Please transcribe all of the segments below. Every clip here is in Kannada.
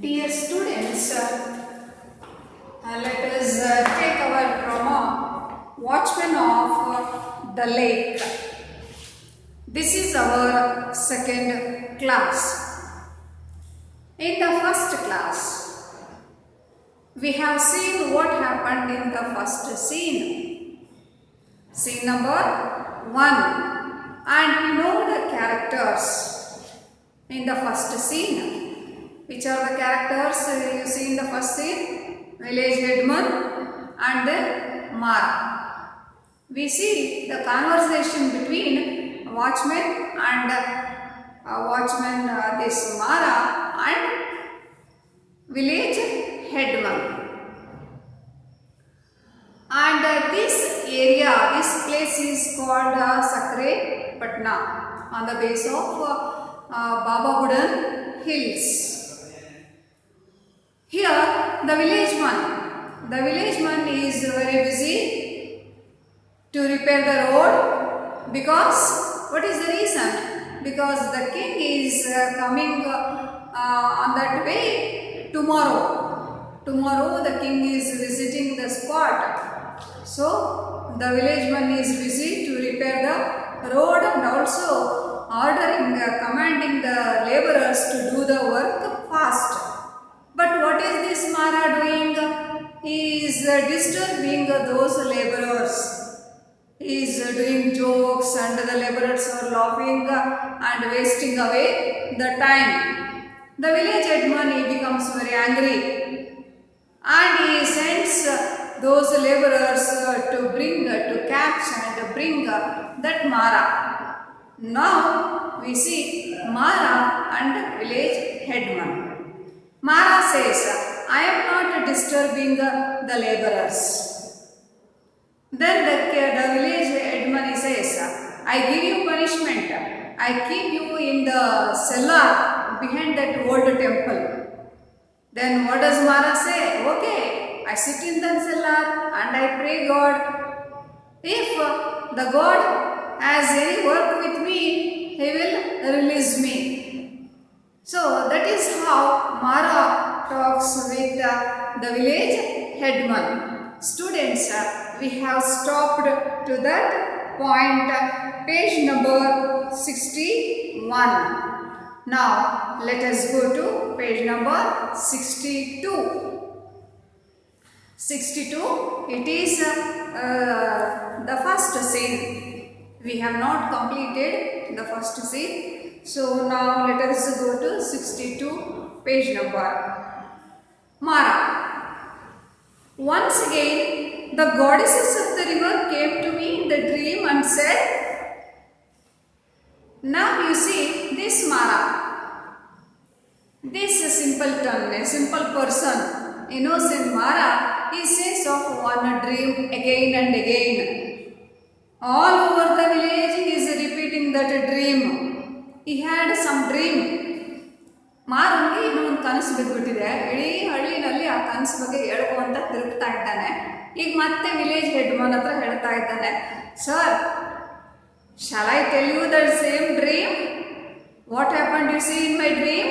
Dear students, let us take our drama Watchman of the Lake. This is our second class. In the first class, we have seen what happened in the first scene. Scene number 1. And we know the characters in the first scene. Which are the characters you see in the first scene? Village headman and then Mara. We see the conversation between watchman and this Mara and village headman. And this area, this place is called Sakre Patna on the base of Baba Budan Hills. Here, the villageman is very busy to repair the road because, what is the reason? Because the king is coming on that way tomorrow. Tomorrow the king is visiting the spot. So, the villageman is busy to repair the road and also commanding the laborers to do the work fast. But what is this Mara doing? He is disturbing those laborers. He is doing jokes and the laborers are laughing and wasting away the time. The village headman, he becomes very angry and he sends those laborers to catch and bring that Mara. Now we see Mara and village headman. Mara says, I am not disturbing the laborers. Then the village headman says, I give you punishment. I keep you in the cellar behind that old temple. Then what does Mara say? Okay, I sit in the cellar and I pray God. If the God has any work with me, he will release me. So that is how Mara talks with the village headman. Students, we have stopped to that point, page number 61. Now let us go to page number 62. 62, it is the first scene. We have not completed the first scene. So now let us go to 62 page number. Mara. Once again, the goddesses of the river came to me in the dream and said, now you see this Mara, this simpleton, a simple person, innocent Mara, he says of one dream again and again. All over the village he is repeating that dream. He had some dream. ಮಾರನಿಗೆ ಏನೋ ಒಂದು ಕನಸು ಬಿದ್ದುಬಿಟ್ಟಿದೆ. ಇಡೀ ಹಳ್ಳಿನಲ್ಲಿ ಆ ಕನಸು ಬಗ್ಗೆ ಹೇಳ್ಕೊಂತ ತಿರುಗ್ತಾ ಇದ್ದಾನೆ. ಈಗ ಮತ್ತೆ ವಿಲೇಜ್ ಹೆಡ್ಮನ್ ಹತ್ರ ಹೇಳ್ತಾ ಇದ್ದಾನೆ, sir, shall I tell you the same dream? What happened you see in my dream?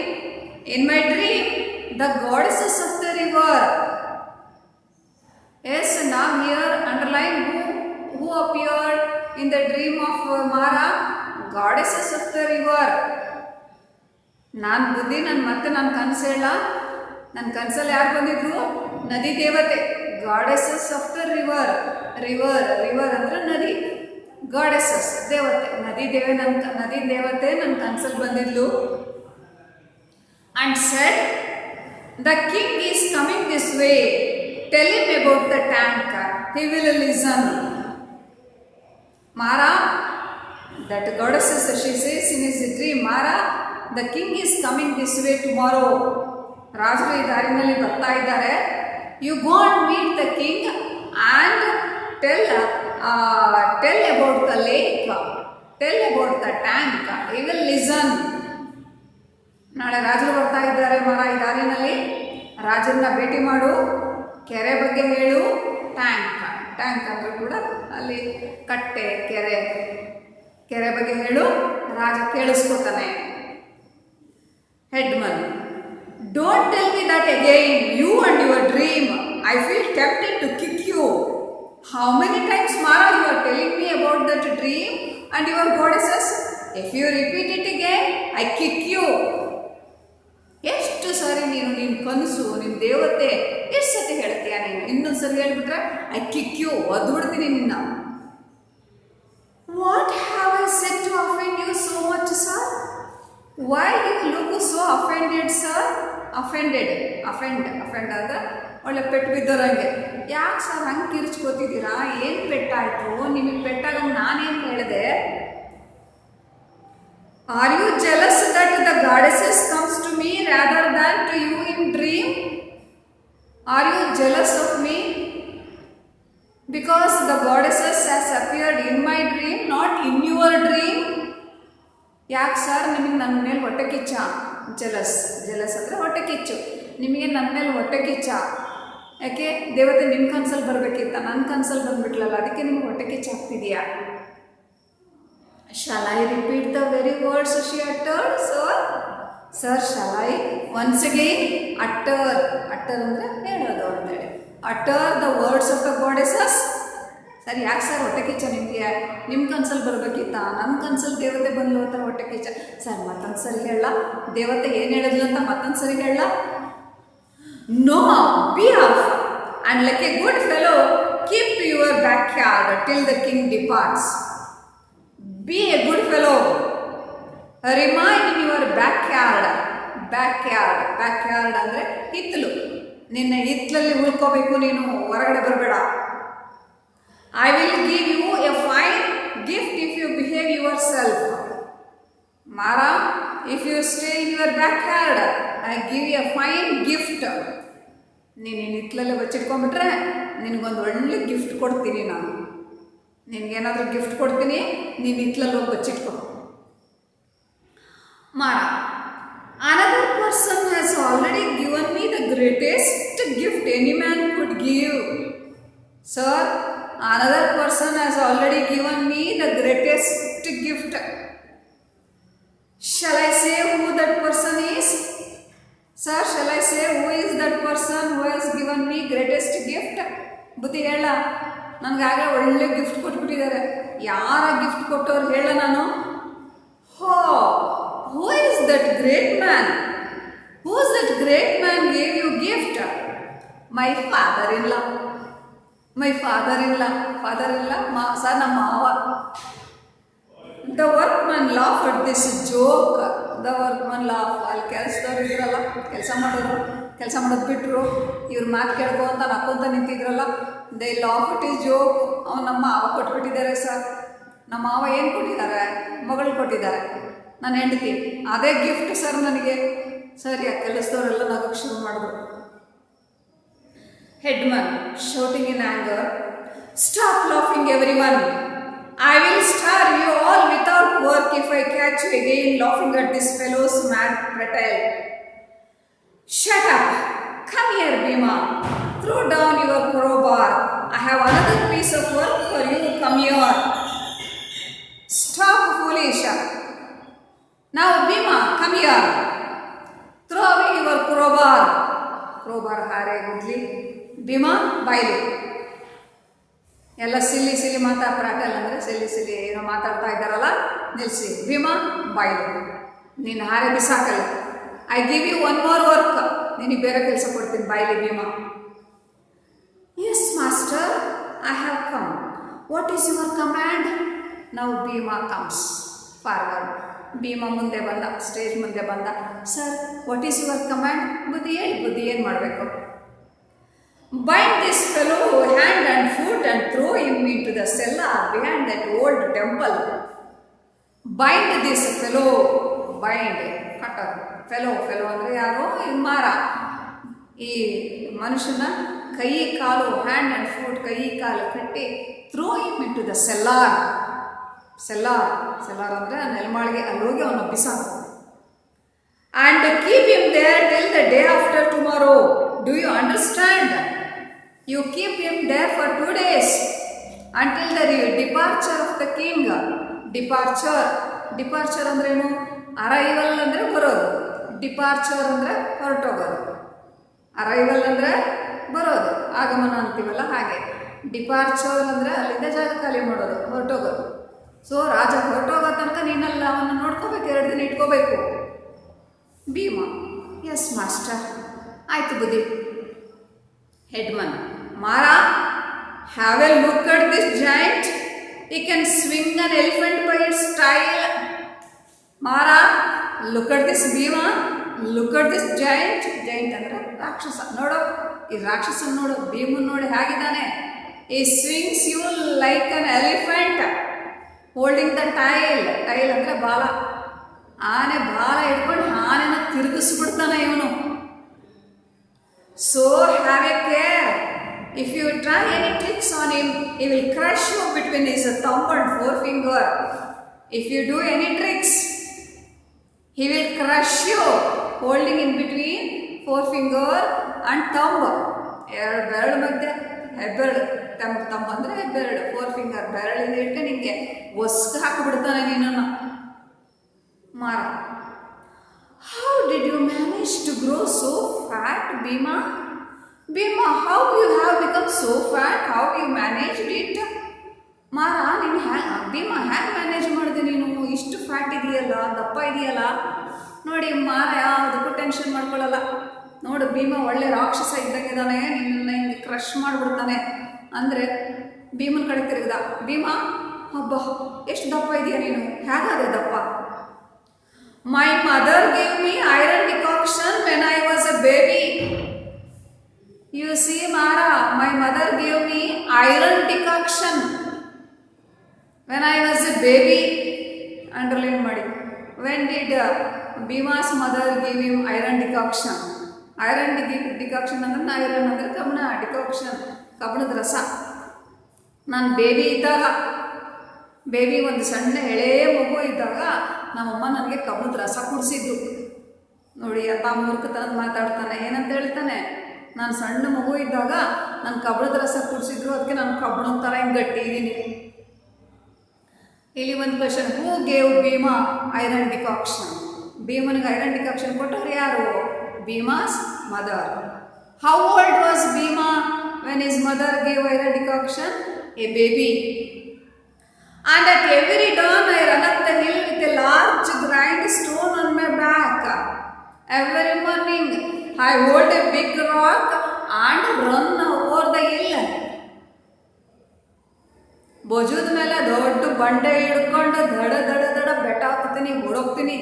In my dream the goddess of the river. Yes, now here underline who appeared in the dream of Mara? Goddesses of the river. ನಾನು ಕನಸು ಹೇಳ, ನನ್ನ ಕನಸಲ್ಲಿ ಯಾರು ಬಂದಿದ್ರು? ನದಿ ದೇವತೆ, goddesses of the river. River ಅಂದ್ರೆ ನದಿ, ಗಾಡೆಸಸ್ ದೇವತೆ, ನದಿ ದೇವತೆ ನನ್ನ ಕನಸಲ್ಲಿ ಬಂದಿದ್ಲು. And said, the king is coming this way, tell him about the tank, he will listen. Mara, that goddesses, she says in his dream, Mara, the king is coming this way tomorrow. ರಾಜರು ಈ ದಾರಿನಲ್ಲಿ ಬರ್ತಾ ಇದ್ದಾರೆ. You go and meet the king and tell about the lake, tell about the tank. He will listen. ನಾಳೆ ರಾಜರು ಬರ್ತಾ ಇದ್ದಾರೆ ಮಾರ ಈ ದಾರಿನಲ್ಲಿ, ರಾಜರನ್ನ ಭೇಟಿ ಮಾಡು, ಕೆರೆ ಬಗ್ಗೆ ಹೇಳು, ಟ್ಯಾಂಕ್ ಅಂದ್ರೆ ಕೂಡ ಅಲ್ಲಿ ಕಟ್ಟೆ, ಕೆರೆ ಬಗ್ಗೆ ಹೇಳು, ರಾಜ ಕೇಳಿಸ್ಕೊತಾನೆ. Headman, Don't tell me that again. You and your dream. I feel tempted to kick you. How many times, Mara, you are telling me about that dream and your goddesses? If you repeat it again, I kick you. ಎಷ್ಟು ಸಾರಿ ನೀನು ನಿನ್ನ ಕನಸು ನಿನ್ನ ದೇವತೆ ಎಷ್ಟು ಸತಿ ಹೇಳ್ತೀಯ ನೀನು? ಇನ್ನೊಂದು ಸರಿ ಹೇಳ್ಬಿಟ್ರೆ ಐ ಕಿಕ್ ಯು, ಒದ್ಬಿಡ್ತೀನಿ ನಿನ್ನ. What have I said to offend you so much sir? Why you look so offended sir? Offend ಅಂದ್ರೆ ಒಳ್ಳೆ ಪೆಟ್ಟು ಬಿದ್ದೋರಂಗೆ. ಯಾಕೆ ಸರ್ ಹಂಗೆ ಕಿರ್ಚ್ಕೋತಿದ್ದೀರಾ? ಏನು ಪೆಟ್ಟಾಯಿತು ನಿಮಗೆ? ಪೆಟ್ಟಾಗ ನಾನೇನು ಹೇಳಿದೆ? Are you jealous that the goddesses comes to me rather than to you in dream? Are you jealous of me? Because the goddesses has appeared in my dream, not in your dream. ಯಾಕೆ ಸರ್ ನಿಮಗೆ ನನ್ನ ಮೇಲೆ ಹೊಟ್ಟೆ ಕಿಚ್ಚ? ಜಲಸ್ ಅಂದರೆ ಹೊಟ್ಟೆ ಕಿಚ್ಚು. ನಿಮಗೆ ನನ್ನ ಮೇಲೆ ಹೊಟ್ಟೆ ಕಿಚ್ಚ ಯಾಕೆ? ದೇವತೆ ನಿಮ್ಮ ಕನಸಲ್ಲಿ ಬರಬೇಕಿತ್ತ, ನನ್ನ ಕನಸಲ್ಲಿ ಬಂದುಬಿಟ್ಲಲ್ಲ, ಅದಕ್ಕೆ ನಿಮ್ಗೆ ಹೊಟ್ಟೆ Kichcha ಆಗ್ತಿದೆಯಾ? Shall I repeat the very words she uttered, sir? Sir, shall I once again utter ಅಂದರೆ ಹೇಳೋದು ಅಂತೇಳಿ. Utter the words of the goddesses. Sir ಯಾಕೆ ಸರ್ ಹೊಟ್ಟೆ ಕಿಚ್ಚ ನಿಮಗೆ? ನಿಮ್ಮ ಕನಸಲ್ಲಿ ಬರಬೇಕಿತ್ತ, ನನ್ನ ಕನಸಲ್ಲಿ ದೇವತೆ ಬಂದು ಅಂತ ಹೊಟ್ಟೆ ಕಿಚ್ಚ? ಸರ್ ಮತ್ತೊಂದು ಸರಿ ಹೇಳ, ದೇವತೆ ಏನು ಹೇಳಿದ್ಲು ಅಂತ ಮತ್ತೊಂದು ಸರಿ ಹೇಳ. No, be off, and like a good fellow, keep to your backyard till the king departs. Be a good fellow. Remain in your backyard. ಅಂದರೆ ಹಿತ್ತಲು. ನಿನ್ನ ಹಿತ್ತಲಲ್ಲಿ ಉಳ್ಕೋಬೇಕು ನೀನು, ಹೊರಗಡೆ ಬರಬೇಡ. I will give you a fine gift if you behave yourself. Mara, if you stay in your backyard, I give you a fine gift. ನೀನು ನಿನ್ನ ಹಿತ್ತಲಲ್ಲಿ ಬಚ್ಚಿಟ್ಕೊಂಡ್ಬಿಟ್ರೆ ನಿನಗೊಂದು ಒಳ್ಳೆ ಗಿಫ್ಟ್ ಕೊಡ್ತೀನಿ ನಾನು. ನಿನಗೇನಾದರೂ ಗಿಫ್ಟ್ ಕೊಡ್ತೀನಿ, ನೀನು ಹಿತ್ತಲಲ್ಲಿ ಹೋಗಿ ಬಚ್ಚಿಟ್ಕೊ. Mara, another person has already given me the greatest gift any man could give. Sir, another person has already given me the greatest gift. Shall I say who that person is? Sir, shall I say who is that person who has given me greatest gift? ಬುದ್ಧಿ ಹೇಳ. ನನಗಾಗಲೇ ಒಳ್ಳೆ ಗಿಫ್ಟ್ ಕೊಟ್ಬಿಟ್ಟಿದ್ದಾರೆ. ಯಾರ ಗಿಫ್ಟ್ ಕೊಟ್ಟವ್ರು ಹೇಳ ನಾನು? ಹೋ, who is that great man? Who is that great man gave you gift? My father ಇಲ್ಲ. ಸರ್ ನಮ್ಮ ಮಾವ. The workman laugh at this joke. ಅಲ್ಲಿ ಕೆಲಸದವ್ರು ಇದ್ರಲ್ಲ, ಕೆಲಸ ಮಾಡೋದು ಬಿಟ್ಟರು, ಇವ್ರ ಮಾತು ಕೇಳ್ಕೊ ಅಂತ ನಕ್ಕೊಂತ ನಿಂತಿದ್ರಲ್ಲ, they laugh it is joke. ಅವ್ನು ನಮ್ಮ ಮಾವ ಕೊಟ್ಬಿಟ್ಟಿದ್ದಾರೆ ಸರ್. ನಮ್ಮ ಮಾವ ಏನು ಕೊಟ್ಟಿದ್ದಾರೆ? ಮಗಳು ಕೊಟ್ಟಿದ್ದಾರೆ, ನನ್ನ ಹೆಂಡತಿ. ಅದೇ ಗಿಫ್ಟ್ ಸರ್ ನನಗೆ. ಸರಿ, ಆ ಕೆಲಸದವರೆಲ್ಲ ನಗೋಕ್ಕೆ ಶುರು ಮಾಡಿದ್ರು. Headman shouting in anger, stop laughing everyone. I will starve you all without work if I catch you again laughing at this fellow's mad prattle. Shut up. Come here, Bhima. Throw down your crowbar. I have another piece of work for you. Come here. Stop, foolish. Now, Bhima, come here. Throw away your crowbar. Crowbar hare gudli. Bhima, baile. ಎಲ್ಲ ಸಿಲ್ಲಿ ಪ್ರಾಟಲ್ ಅಂದರೆ ಸಿಲ್ಲಿ ಏನೋ ಮಾತಾಡ್ತಾ ಇದ್ದಾರಲ್ಲ, ನಿಲ್ಲಿಸಿ. ಭೀಮಾ ಬಾಯ್ಲಿ, ನೀನು ಹಾರೆ ಬಿಸಾಕಲ್ಲ. I give you one more work. ನಿನಗೆ ಬೇರೆ ಕೆಲಸ ಕೊಡ್ತೀನಿ, ಬಾಯ್ಲಿ Bhima. Yes master, I have come. What is your command? Now Bhima comes forward. Bhima ಮುಂದೆ ಬಂದ, ಸ್ಟೇಜ್ ಮುಂದೆ ಬಂದ. Sir, what is your command? ಬುದ್ಧಿ ಹೇಳಿ, ಬುದ್ಧಿ ಏನು ಮಾಡಬೇಕು? Bind this fellow hand and foot and throw him into the cellar behind that old temple. Bind this fellow. Bind, cutter. Fellow ಅಂದರೆ ಯಾರು? ಮಾರ. ಈ ಮನುಷ್ಯನ ಕೈ ಕಾಲು, ಹ್ಯಾಂಡ್ ಆ್ಯಂಡ್ ಫುಟ್, ಕೈ ಕಾಲು ಕಟ್ಟಿ throw him into the cellar. Cellar ಅಂದರೆ ನೆಲಮಾಳಿಗೆ. ಅಲ್ಲಿ ಹೋಗಿ ಅವನ್ನ ಬಿಸಾಕು. And keep him there till the day after tomorrow. Do you understand? You keep him there for 2 days until the departure of the king. Departure ಅಂದ್ರೇನು? ಅರೈವಲ್ ಅಂದರೆ ಬರೋದು. ಡಿಪಾರ್ಚರ್ ಅಂದರೆ ಹೊರಟೋಗೋದು, ಅರೈವಲ್ ಅಂದರೆ ಬರೋದು, ಆಗಮನ ಅಂತೀವಲ್ಲ ಹಾಗೆ. ಡಿಪಾರ್ಚರ್ ಅಂದರೆ ಅಲ್ಲಿಂದ ಜಾಗ ಖಾಲಿ ಮಾಡೋದು, ಹೊರಟೋಗೋದು. ಸೊ ರಾಜ ಹೊರಟೋಗೋ ತನಕ ನೀನಲ್ಲಿ ಅವನ್ನ ನೋಡ್ಕೋಬೇಕು, 2 ದಿನ ಇಟ್ಕೋಬೇಕು. ಭೀಮ ಎಸ್ ಮಾಸ್ಟರ್, ಆಯ್ತು ಬುದ್ಧಿ. ಹೆಡ್ಮನ್ ಮಾರ, have A look at this joint, he can swing an elephant by its tail. Mara, look at this Bhima, look at this giant. Giant ಅಂದ್ರೆ ರಾಕ್ಷಸ. ನೋಡು ಈ ರಾಕ್ಷಸ ನೋಡು, ಭೀಮನ್ ನೋಡಿ ಹೇಗಿದ್ದಾನೆ. he swings you like an elephant holding the tail. tail ಅಂದ್ರೆ ಬಾಲ. ಆನೆ ಬಾಲ ಇಟ್ಕೊಂಡು ಆನೆನ ತಿರುಗಿಸ್ಬಿಡ್ತಾನೆ ಇವನು. so have a care. If you try any tricks on him, he will crush you between his thumb and forefinger. If you do any tricks, he will crush you holding in between forefinger and thumb. ಎರಡು ಬೆರಳು ಮಧ್ಯೆ ಹೆಬ್ಬೆರಳು, thumb ಅಂದರೆ ಹೆಬ್ಬೆರಳು, forefinger ಬೆರಳಿಂದ ಇಟ್ಕೊಂಡು ನಿಮಗೆ ಒಸ್ಕು ಹಾಕಿಬಿಡ್ತಾನೆ ನೀನನ್ನು. ಮಾರ, how did you manage to grow so fat, Bhima? Bhima, how you have become so fat? How you managed it? ಮಾರ, ನೀನು ಭೀಮಾ ಹ್ಯಾಂಗೆ ಮ್ಯಾನೇಜ್ ಮಾಡಿದೆ ನೀನು? ಇಷ್ಟು ಫ್ಯಾಟ್ ಇದೆಯಲ್ಲ, ದಪ್ಪ ಇದೆಯಲ್ಲ. ನೋಡಿ ಮಾರ ಯಾವುದಕ್ಕೂ ಟೆನ್ಷನ್ ಮಾಡ್ಕೊಳ್ಳಲ್ಲ. ನೋಡು ಭೀಮಾ ಒಳ್ಳೆ ರಾಕ್ಷಸ ಇದ್ದಂಗಿದ್ದಾನೆ, ನಿನ್ನ ಹಿಂಗೆ ಕ್ರಶ್ ಮಾಡಿಬಿಡ್ತಾನೆ ಅಂದರೆ ಭೀಮನ ಕಡೆ ತಿರುಗಿದ. ಭೀಮಾ, ಹಬ್ಬ ಎಷ್ಟು ದಪ್ಪ ಇದೆಯಾ ನೀನು, ಹೇಗಾದೆ ದಪ್ಪ? My mother gave me iron decoction when I was A baby. You see, Mara, my mother gave me iron decoction when I was a baby. Underline ಮಾಡಿ. When did Bhima's mother give him iron decoction? Iron decoction ಅಂದ್ರೆ ಐರನ್ ಅಂದರೆ ಕಬ್ಬಣ, ಡಿಕಾಕ್ಷನ್ ಕಬ್ಬಣದ ರಸ. ನಾನು ಬೇಬಿ ಇದ್ದಾಗ, ಬೇಬಿ ಒಂದು ಸಣ್ಣ ಎಳೆ ಮಗು ಇದ್ದಾಗ ನಮ್ಮಮ್ಮ ನನಗೆ ಕಬ್ಬಣದ ರಸ ಕುಡಿಸಿದ್ದು. ನೋಡಿ ಅಪ್ಪ ಮೂರ್ಖತನದ ಮಾತಾಡ್ತಾನೆ. ಏನಂತ ಹೇಳ್ತಾನೆ? ನಾನು ಸಣ್ಣ ಮಗು ಇದ್ದಾಗ ನಾನು ಕಬ್ಬಣದ ರಸ ಕುಡಿಸಿದ್ರು, ಅದಕ್ಕೆ ನಾನು ಕಬ್ಬಣದ ಥರ ಹಿಂಗೆ ಗಟ್ಟಿ ಇದ್ದೀನಿ. ಇಲ್ಲಿ ಒಂದು question, who gave Bhima iron decoction? ಭೀಮನಿಗೆ ಐರನ್ ಡಿಕಾಕ್ಷನ್ ಕೊಟ್ಟವ್ರು ಯಾರು? Bhima's mother. How old was Bhima when his mother gave iron decoction? A baby. And at every dawn I run up the hill with a large grind stone on my back. Every morning I hold a big rock and run over the hill. ಭುಜದ ಮೇಲೆ ದೊಡ್ಡ ಬಂಡೆ ಹಿಡ್ಕೊಂಡು ದಡ ದಡ ದಡ ಬೆಟ್ಟ ಹಾಕ್ತೀನಿ, ಓಡೋಗ್ತೀನಿ.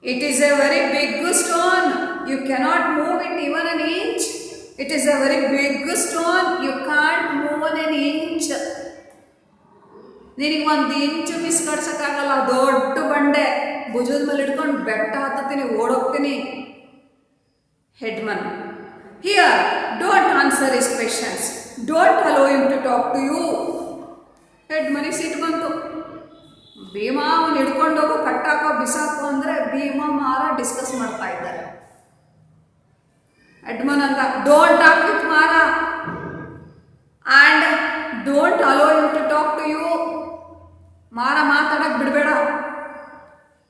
It is a very big stone. You cannot move it even an inch. It is a very big stone. You can't move an inch. ನಿನಗೆ 1 ಇಂಚು ಮಿಸ್ ಕಡ್ಸೋಕ್ಕಾಗಲ್ಲ. ದೊಡ್ಡ ಬಂಡೆ ಭುಜದ ಮೇಲೆ ಇಟ್ಕೊಂಡು ಬೆಟ್ಟ ಹತ್ತೀನಿ, ಓಡೋಗ್ತೀನಿ. Headman, here don't answer his questions, don't allow him to talk to you. ಹೆಡ್ಮನಿಗೆ ಸಿಟ್ಟು ಬಂತು. ಭೀಮಾ ಅವನು ಹಿಡ್ಕೊಂಡೋಗೋ, ಕಟ್ಟಾಕೋ, ಬಿಸಾಕೋ ಅಂದರೆ ಭೀಮಾ ಮಾರ ಡಿಸ್ಕಸ್ ಮಾಡ್ತಾ ಇದ್ದಾರೆ. ಹೆಡ್ಮನ್ ಅಂತ, don't talk with Mara and don't allow him to talk to you. Mara ಮಾತಾಡಕ್ಕೆ ಬಿಡಬೇಡ.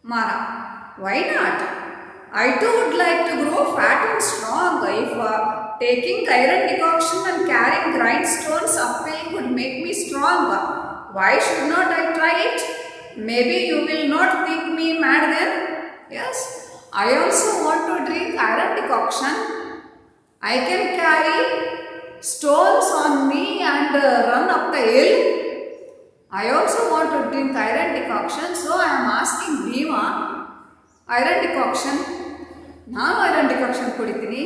Mara, why not? I too would like to grow fat and strong. If taking iron decoction and carrying grindstones uphill could make me strong, why should not I try it? Maybe you will not think me mad then. Yes, I also want to drink iron decoction. I can carry stones on me and run up the hill. I also want to drink iron decoction, so I am asking Bhima iron decoction. ನಾನು ಐರನ್ ಡಿಕಾಕ್ಷನ್ ಕುಡಿತೀನಿ,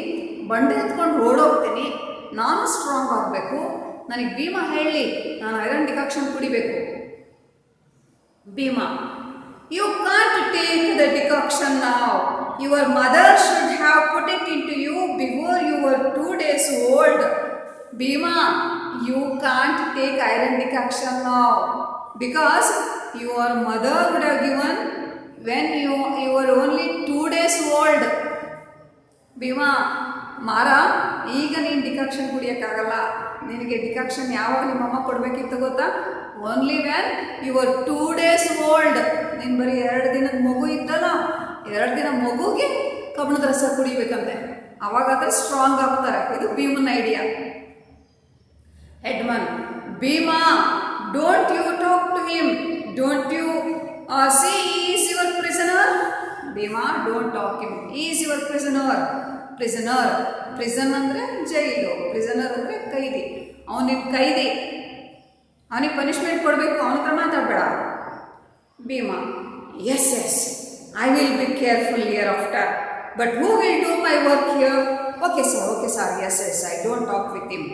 ಬಂಡೆ ಎತ್ಕೊಂಡು ಓಡೋಗ್ತೀನಿ, ನಾನು ಸ್ಟ್ರಾಂಗ್ ಆಗಬೇಕು. ನನಗೆ ಭೀಮಾ ಹೇಳಿ, ನಾನು ಐರನ್ ಡಿಕಾಕ್ಷನ್ ಕುಡಿಬೇಕು. Bhima, you can't take the decoction now. Your mother should have put it into you before you were 2 days old. Bhima, you can't take iron decoction now because your mother would have given when you were only 2 days old. Bhima, Mara, ಈಗ ನೀನು ಡಿಕಾಕ್ಷನ್ ಕುಡಿಯೋಕ್ಕಾಗಲ್ಲ. ನಿನಗೆ ಡಿಕಾಕ್ಷನ್ ಯಾವಾಗ ನಿಮ್ಮಮ್ಮ ಕೊಡಬೇಕಿತ್ತು ಗೊತ್ತಾ? Only when you were 2 days old. ನೀನು ಬರೀ 2 ದಿನದ ಮಗು ಇದ್ದಲ್ಲ, 2 ದಿನ ಮಗುಗೆ ಕಬ್ಬಣದ ರಸ ಕುಡಿಬೇಕಂತೆ, ಅವಾಗಾದ್ರೆ ಸ್ಟ್ರಾಂಗ್ ಆಗ್ತಾರೆ. ಇದು ಭೀಮನ್ idea. Headman, Bhima don't you talk to him, don't you see is your prisoner. Bhima don't talk him, is your prisoner. Prisoner, prison ಅಂದರೆ ಜೈಲು, ಪ್ರಿಸನರ್ ಅಂದರೆ ಕೈದಿ. ಅವನಿಗೆ ಕೈದಿ, ಅವನಿಗೆ ಪನಿಷ್ಮೆಂಟ್ ಕೊಡಬೇಕು, ಅವನ ಹತ್ರ ಮಾತಾಡಬೇಡ. Bhima, yes yes, I will be careful hereafter, but who will do my work here? Okay sir, yes yes, I don't talk with him.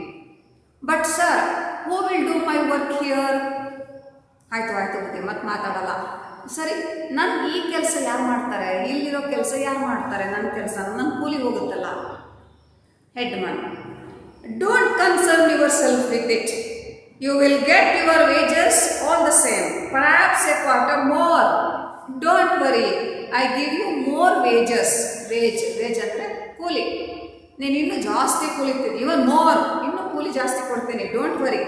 But sir, who will do my work here? ಆಯಿತು ಬುದ್ಧಿ, ಮತ್ತೆ ಮಾತಾಡಲ್ಲ. ಸರಿ, ನನ್ನ ಈ ಕೆಲಸ ಯಾರು ಮಾಡ್ತಾರೆ, ಇಲ್ಲಿರೋ ಕೆಲಸ ಯಾರು ಮಾಡ್ತಾರೆ? ನನ್ನ ಕೆಲಸ ನನ್ನ ಕೂಲಿ ಹೋಗುತ್ತಲ್ಲ. Headman, don't concern yourself with it, you will get your wages all the same, perhaps a quarter more. Don't worry, I give you more wages. Wage ಅಂದರೆ ಕೂಲಿ. ನೀನು ಇನ್ನೂ ಜಾಸ್ತಿ ಕೂಲಿತೀನಿ, ಇವನ್ ಮೋರ್, ಇನ್ನೂ ಕೂಲಿ ಜಾಸ್ತಿ ಕೊಡ್ತೀನಿ. Don't worry.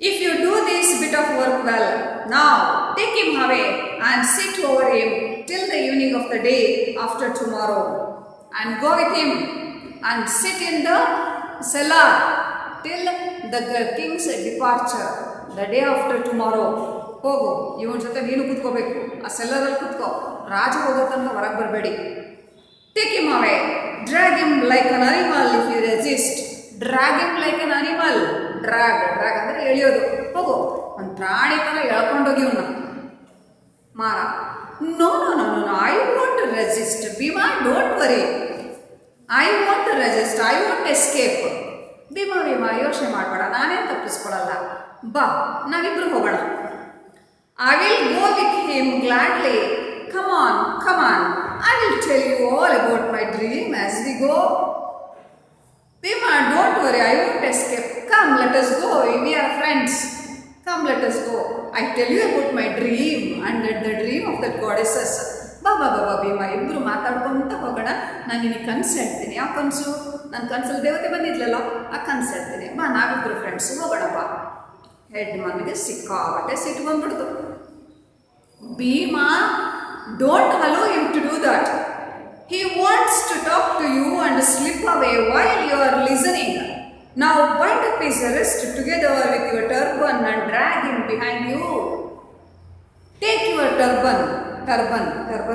If you do this bit of work well, now take him away and sit over him till the evening of the day after tomorrow, and go with him and sit in the cellar till the king's departure, the day after tomorrow. ಹೋಗು, ಇವನ ಜೊತೆ ನೀನು ಕೂತ್ಕೋಬೇಕು, ಆ ಸೆಲ್ಲರಲ್ಲಿ ಕೂತ್ಕೋ, ರಾಜ ಹೋಗೋ ತನಕ ಹೊರಗೆ ಬರಬೇಡಿ. Take him away, drag him like an animal if you resist. Drag him like an animal. Drag ಅಂದರೆ ಎಳೆಯೋದು. ಹೋಗು, ಒಂದು ಪ್ರಾಣಿ ಥರ ಎಳ್ಕೊಂಡೋಗಿ ಇವನ್ನ. Mara, no, I want to resist. Bhima, don't worry, I want to resist, I want escape. Bhima ಯೋಚನೆ ಮಾಡಬೇಡ, ನಾನೇನು ತಪ್ಪಿಸ್ಕೊಡಲ್ಲ, ಬಾ ನಾವಿಬ್ರು ಹೋಗೋಣ. I will go with him gladly. Come on, I will tell you all about my dream as we go. Bhima, don't worry, I won't escape. Come, let us go. We are friends. Come, let us go. I tell you about my dream and the dream of the goddesses. ಬಾ ಭೀಮಾ, ಇಬ್ಬರು ಮಾತಾಡ್ಕೊಂತ ಹೋಗೋಣ. ನಾನು ನಿನಗೆ ಕನಸು ಹೇಳ್ತೀನಿ. ಯಾವ ಕನಸು? ನನ್ನ ಕನಸಲ್ಲಿ ದೇವತೆ ಬಂದಿದ್ಲಲ್ಲ, ಆ ಕನಸು ಹೇಳ್ತೀನಿ. ಬಾ, ನಾವಿಬ್ಬರು ಫ್ರೆಂಡ್ಸ್ ಹೋಗೋಣ ಬಾ. ಹೆಡ್ಮನ್ಗೆ ಸಿಕ್ಕಾಬಟ್ಟೆ ಸಿಟ್ಟು ಬಂದ್ಬಿಡ್ತು. Bhima, don't allow him to do that. He wants to talk to you and slip away while you are listening. Now bind up his wrist together with your turban and drag him behind you. Take your turban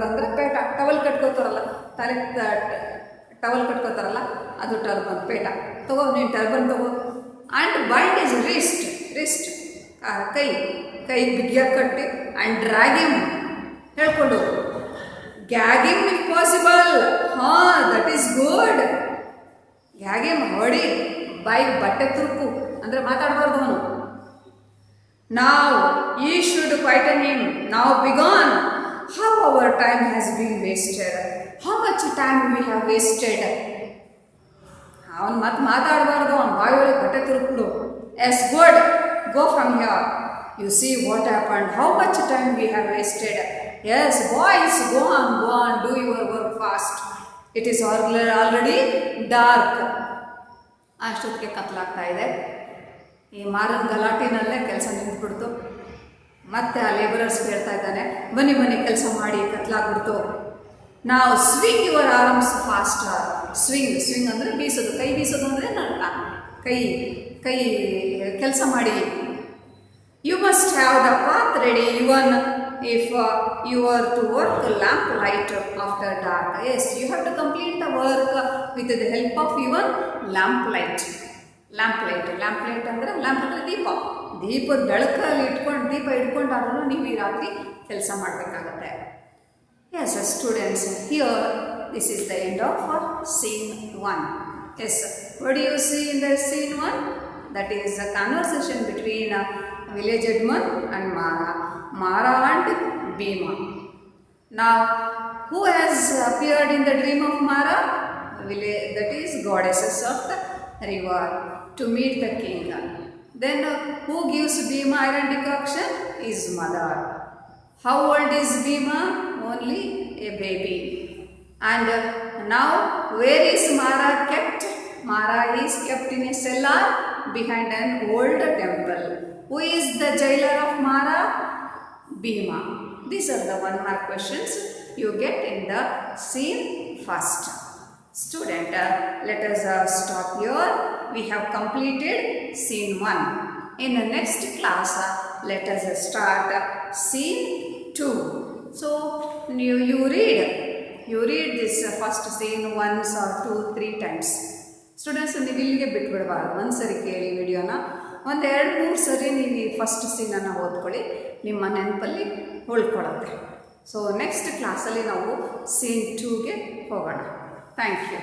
ಅಂದರೆ ಪೇಟ, ಟವಲ್ ಕಟ್ಕೋತಾರಲ್ಲ, ತಲೆ ಟವಲ್ ಕಟ್ಕೋತಾರಲ್ಲ, ಅದು ಟರ್ಬನ್, ಪೇಟ. ತಗೋ, ನೀನು ಟರ್ಬನ್ ತಗೋ. ಆ್ಯಂಡ್ ಬೈಂಡ್ ಇಸ್ ರಿಸ್ಟ್, ಕೈ ಬಿಗಿಯಾಗಿ ಕಟ್ಟಿ, ಆ್ಯಂಡ್ ಡ್ರ್ಯಾಗ್ ಹಿಮ್, ಹೇಳ್ಕೊಂಡು. Gag him if possible. That is good. Gag him, ಹೊಡಿ, ಬಾಯಿಗೆ ಬಟ್ಟೆ ತುರುಕು, ಅಂದರೆ ಮಾತಾಡಬಾರ್ದು ಅವನು. Now ye should quieten him. Now be gone. How our time has been wasted. How much time we have wasted. ಅವನು ಮತ್ತೆ ಮಾತಾಡಬಾರ್ದು, ಅವನು ಬಾಯಿಯೊಳಗೆ ಬಟ್ಟೆ ತುರುಕ್ಬಿಡು. Yes, good. Go from here. You see what happened. How much time we have wasted. Yes, boys, go on, do your work fast. It is already dark. ಅಷ್ಟೊತ್ತಿಗೆ ಕತ್ಲಾಗ್ತಾ ಇದೆ. ಈ ಮಾರದ ಗಲಾಟಿನಲ್ಲೇ ಕೆಲಸ ನಿಂತ್ಬಿಡ್ತು. ಮತ್ತೆ ಆ ಲೇಬರರ್ಸ್ ಹೇಳ್ತಾ ಇದ್ದಾನೆ, ಬನ್ನಿ ಕೆಲಸ ಮಾಡಿ, ಕತ್ಲಾಗ್ಬಿಡ್ತು. ನಾವು swing your arms faster. Swing ಅಂದರೆ ಬೀಸೋದು, ಕೈ ಬೀಸೋದು ಅಂದರೆ ನರ್ಕ, ಕೈ ಕೆಲಸ ಮಾಡಿ. You must have the path ready even if you are to work lamp light after dark. Yes, you have to complete the work with the help of even lamp light. Lamp light ಅಂದರೆ ದೀಪದ ಬೆಳಕಲ್ಲಿ ದೀಪ ಇಟ್ಕೊಂಡಾದ್ರೂ ನೀವು ಈ ರಾತ್ರಿ ಕೆಲಸ ಮಾಡಬೇಕಾಗತ್ತೆ. Yes, students, here this is the end of scene 1. Yes, what do you see in the scene 1? That is a conversation between village headman and Mara and Bhima. Now, who has appeared in the dream of Mara? That is goddesses of the river to meet the king. Then who gives Bhima iron decoction? Is mother. How old is Bhima? Only a baby. And now where is Mara kept? Mara is kept in a cellar behind an old temple. Who is the jailer of Mara? Bhima. These are the 1 mark questions. you get in the scene first. Student, let us stop here. We have completed scene 1. In the next class, let us start scene 2. So you read this first scene once or 2-3 times. Students ನೀವು ಇಲ್ಲಿಗೆ ಬಿಟ್ಬಿಡಬಾರ್ದು, ಒಂದು ಸರಿ ಕೇಳಿ ವಿಡಿಯೋನ, ಒಂದು 2-3 ಸರಿ ನೀವು ಈ ಫಸ್ಟ್ ಸೀನನ್ನು ಓದ್ಕೊಳ್ಳಿ, ನಿಮ್ಮ ನೆನಪಲ್ಲಿ ಉಳ್ಕೊಳ್ಳುತ್ತೆ. ಸೊ ನೆಕ್ಸ್ಟ್ ಕ್ಲಾಸಲ್ಲಿ ನಾವು scene 2ಗೆ ಹೋಗೋಣ. Thank you.